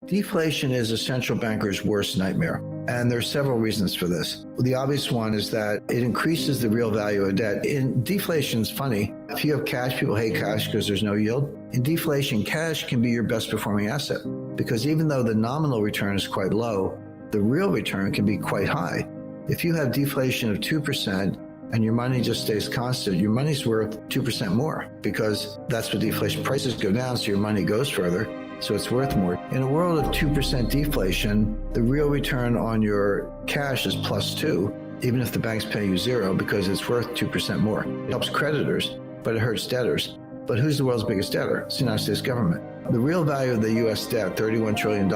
Deflation is a central banker's worst nightmare, and there are several reasons for this. The obvious one is that it increases the real value of debt. In deflation, it's funny. If you have cash, people hate cash because there's no yield. In deflation, cash can be your best performing asset because even though the nominal return is quite low, the real return can be quite high. If you have deflation of 2%, and your money just stays constant, your money's worth 2% more because that's what deflation, prices go down, so your money goes further, so it's worth more. In a world of 2% deflation, the real return on your cash is +2, even if the bank's paying you 0 because it's worth 2% more. It helps creditors, but it hurts debtors. But who's the world's biggest debtor? It's the United States government. The real value of the U.S. debt, $31 trillion,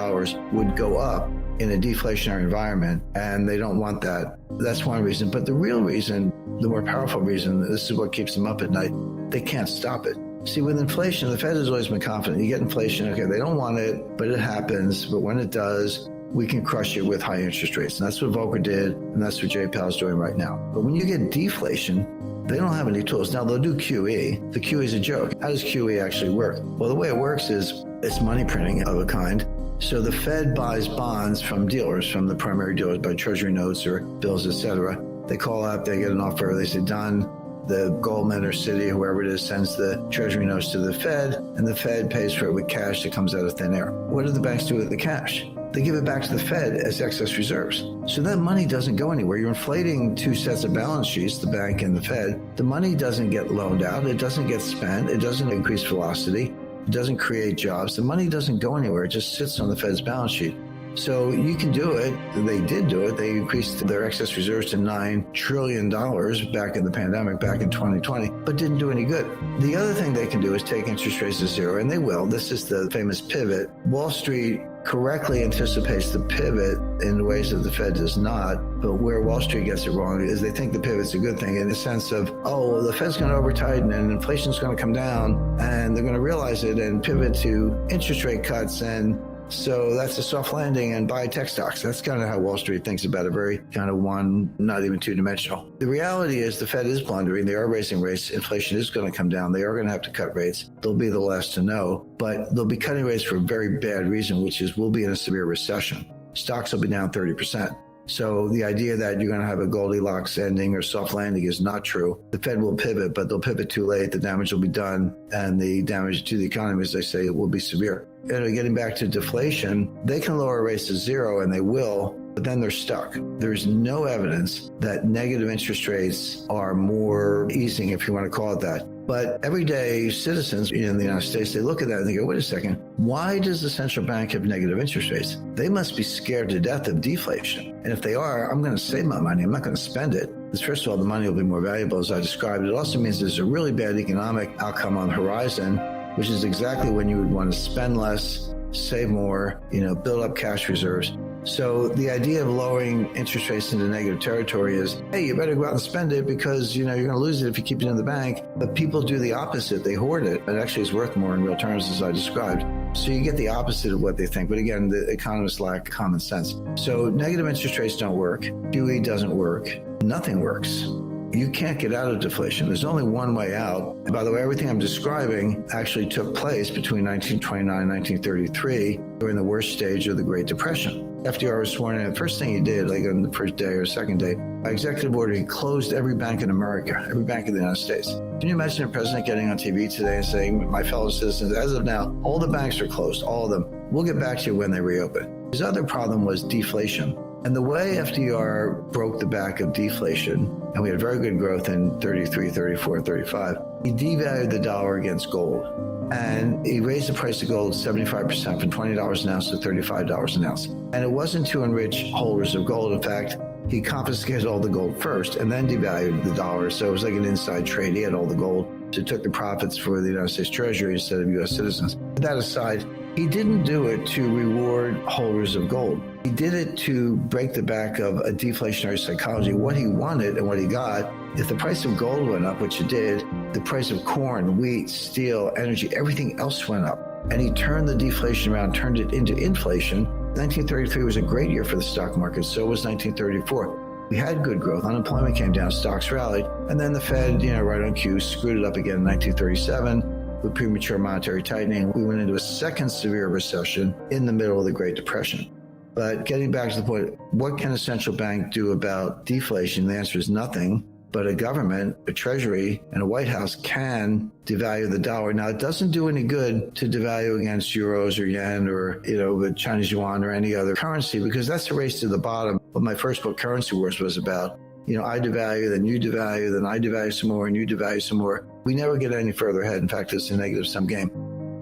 would go up in a deflationary environment, and they don't want that. That's one reason. But the real reason, the more powerful reason, this is what keeps them up at night, they can't stop it. See, with inflation, the Fed has always been confident. You get inflation, okay, they don't want it, but it happens. But when it does, we can crush it with high interest rates. And that's what Volcker did, and that's what Jay Powell's doing right now. But when you get deflation, they don't have any tools. Now, they'll do QE. The QE is a joke. How does QE actually work? Well, the way it works is it's money printing of a kind. So the Fed buys bonds from dealers, from the primary dealers, by treasury notes or bills, etc. They call up, they get an offer, they say, done. The Goldman or Citi, whoever it is, sends the treasury notes to the Fed, and the Fed pays for it with cash that comes out of thin air. What do the banks do with the cash? They give it back to the Fed as excess reserves. So that money doesn't go anywhere. You're inflating two sets of balance sheets, the bank and the Fed. The money doesn't get loaned out. It doesn't get spent. It doesn't increase velocity. It doesn't create jobs. The money doesn't go anywhere. It just sits on the Fed's balance sheet. So you can do it. They did do it. They increased their excess reserves to $9 trillion back in the pandemic, back in 2020, but didn't do any good. The other thing they can do is take interest rates to 0, and they will. This is the famous pivot. Wall Street correctly anticipates the pivot in ways that the Fed does not, but where Wall Street gets it wrong is they think the pivot's a good thing in the sense of, oh, the Fed's going to over-tighten and inflation's going to come down, and they're going to realize it and pivot to interest rate cuts, and so that's a soft landing and buy tech stocks. That's kind of how Wall Street thinks about it, very kind of one, not even two-dimensional. The reality is the Fed is blundering. They are raising rates. Inflation is going to come down. They are going to have to cut rates. They'll be the last to know, but they'll be cutting rates for a very bad reason, which is we'll be in a severe recession. Stocks will be down 30%. So the idea that you're going to have a Goldilocks ending or soft landing is not true. The Fed will pivot, but they'll pivot too late. The damage will be done, and the damage to the economy, as they say, it will be severe. Getting back to deflation, they can lower rates to 0, and they will, but then they're stuck. There's no evidence that negative interest rates are more easing, if you want to call it that. But everyday citizens in the United States, they look at that and they go, wait a second, why does the central bank have negative interest rates? They must be scared to death of deflation. And if they are, I'm going to save my money. I'm not going to spend it. Because first of all, the money will be more valuable, as I described. It also means there's a really bad economic outcome on the horizon, which is exactly when you would want to spend less, save more, build up cash reserves. So the idea of lowering interest rates into negative territory is, hey, you better go out and spend it because, you're going to lose it if you keep it in the bank. But people do the opposite. They hoard it. It actually is worth more in real terms, as I described. So you get the opposite of what they think. But again, the economists lack common sense. So negative interest rates don't work. QE doesn't work. Nothing works. You can't get out of deflation. There's only one way out. And by the way, everything I'm describing actually took place between 1929 and 1933 during the worst stage of the Great Depression. FDR was sworn in. The first thing he did, like on the first day or second day, by executive order, he closed every bank in America, every bank in the United States. Can you imagine a president getting on TV today and saying, my fellow citizens, as of now, all the banks are closed, all of them. We'll get back to you when they reopen. His other problem was deflation. And the way FDR broke the back of deflation, and we had very good growth in 33, 34, 35, he devalued the dollar against gold. And he raised the price of gold 75% from $20 an ounce to $35 an ounce. And it wasn't to enrich holders of gold. In fact, he confiscated all the gold first and then devalued the dollar. So it was like an inside trade. He had all the gold. So he took the profits for the United States Treasury instead of U.S. citizens. But that aside, he didn't do it to reward holders of gold. He did it to break the back of a deflationary psychology. What he wanted and what he got, if the price of gold went up, which it did, the price of corn, wheat, steel, energy, everything else went up. And he turned the deflation around, turned it into inflation. 1933 was a great year for the stock market. So was 1934. We had good growth. Unemployment came down, stocks rallied. And then the Fed, right on cue, screwed it up again in 1937. with premature monetary tightening. We went into a second severe recession in the middle of the Great Depression. But getting back to the point, what can a central bank do about deflation? The answer is nothing. But a government, a treasury, and a White House can devalue the dollar. Now, it doesn't do any good to devalue against euros or yen or, the Chinese yuan or any other currency, because that's a race to the bottom. What my first book, Currency Wars, was about. I devalue, then you devalue, then I devalue some more, and you devalue some more. We never get any further ahead. In fact, it's a negative-sum game.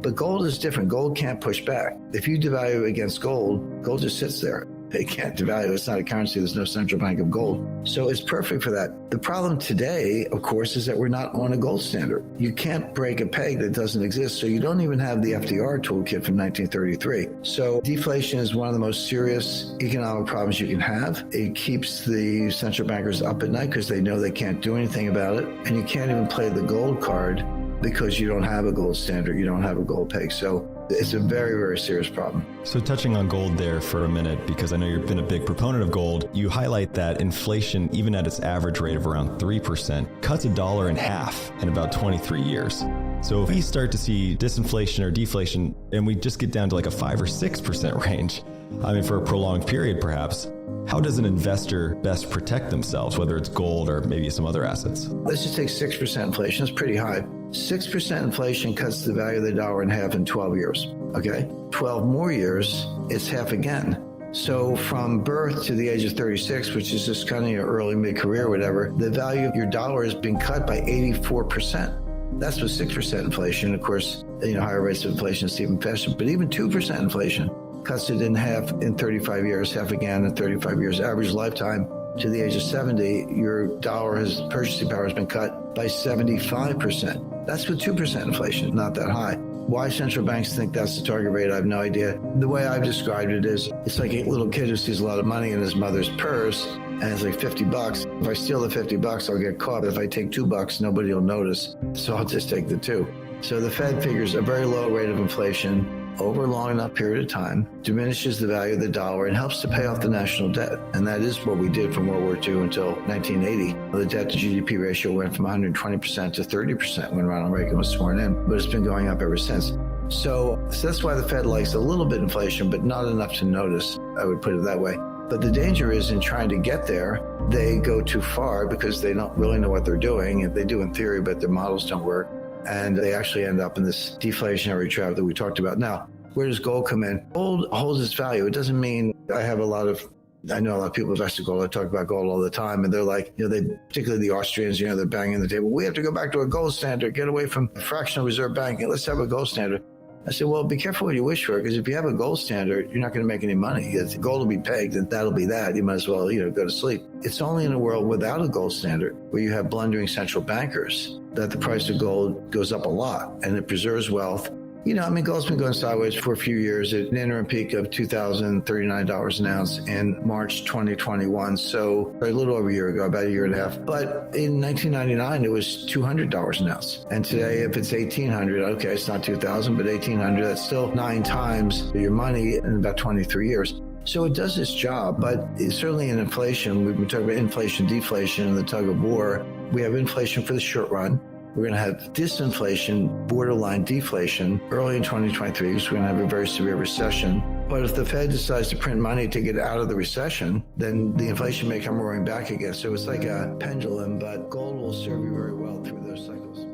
But gold is different. Gold can't push back. If you devalue against gold, gold just sits there. It can't devalue. It's not a currency. There's no central bank of gold. So it's perfect for that. The problem today, of course, is that we're not on a gold standard. You can't break a peg that doesn't exist. So you don't even have the FDR toolkit from 1933. So deflation is one of the most serious economic problems you can have. It keeps the central bankers up at night because they know they can't do anything about it. And you can't even play the gold card because you don't have a gold standard. You don't have a gold peg. So it's a very, very serious problem. So touching on gold there for a minute, because I know you've been a big proponent of gold, you highlight that inflation, even at its average rate of around 3%, cuts a dollar in half in about 23 years. So if we start to see disinflation or deflation, and we just get down to like a 5 or 6% range, for a prolonged period perhaps, how does an investor best protect themselves, whether it's gold or maybe some other assets? Let's just take 6% inflation. That's pretty high. 6% inflation cuts the value of the dollar in half in 12 years, okay? 12 more years, it's half again. So from birth to the age of 36, which is just kind of your early mid-career, whatever, the value of your dollar has been cut by 84%. That's with 6% inflation. Of course, higher rates of inflation is even faster, but even 2% inflation cuts it in half in 35 years, half again in 35 years. Average lifetime to the age of 70, your purchasing power has been cut by 75%. That's with 2% inflation, not that high. Why central banks think that's the target rate, I have no idea. The way I've described it is, it's like a little kid who sees a lot of money in his mother's purse, and it's like $50. If I steal the $50, I'll get caught. But if I take $2, nobody will notice. So I'll just take the 2. So the Fed figures a very low rate of inflation over a long enough period of time, diminishes the value of the dollar, and helps to pay off the national debt. And that is what we did from World War II until 1980. The debt to GDP ratio went from 120% to 30% when Ronald Reagan was sworn in, but it's been going up ever since. So that's why the Fed likes a little bit inflation, but not enough to notice, I would put it that way. But the danger is in trying to get there, they go too far because they don't really know what they're doing. They do in theory, but their models don't work. And they actually end up in this deflationary trap that we talked about. Now, where does gold come in? Gold holds its value. It doesn't mean I know a lot of people invest in gold. I talk about gold all the time. And they're like, particularly the Austrians, they're banging the table. We have to go back to a gold standard, get away from fractional reserve banking. Let's have a gold standard. I said, well, be careful what you wish for, because if you have a gold standard, you're not going to make any money. Gold will be pegged, and that'll be that. You might as well, go to sleep. It's only in a world without a gold standard, where you have blundering central bankers, that the price of gold goes up a lot, and it preserves wealth. Gold's been going sideways for a few years at an interim peak of $2,039 an ounce in March 2021. So a little over a year ago, about a year and a half. But in 1999, it was $200 an ounce. And today, if it's $1,800, okay, it's not 2,000, but $1,800, that's still 9 times your money in about 23 years. So it does its job, but certainly in inflation, we've been talking about inflation, deflation, and the tug of war. We have inflation for the short run. We're going to have disinflation, borderline deflation early in 2023, because we're going to have a very severe recession. But if the Fed decides to print money to get out of the recession, then the inflation may come roaring back again. So it's like a pendulum, but gold will serve you very well through those cycles.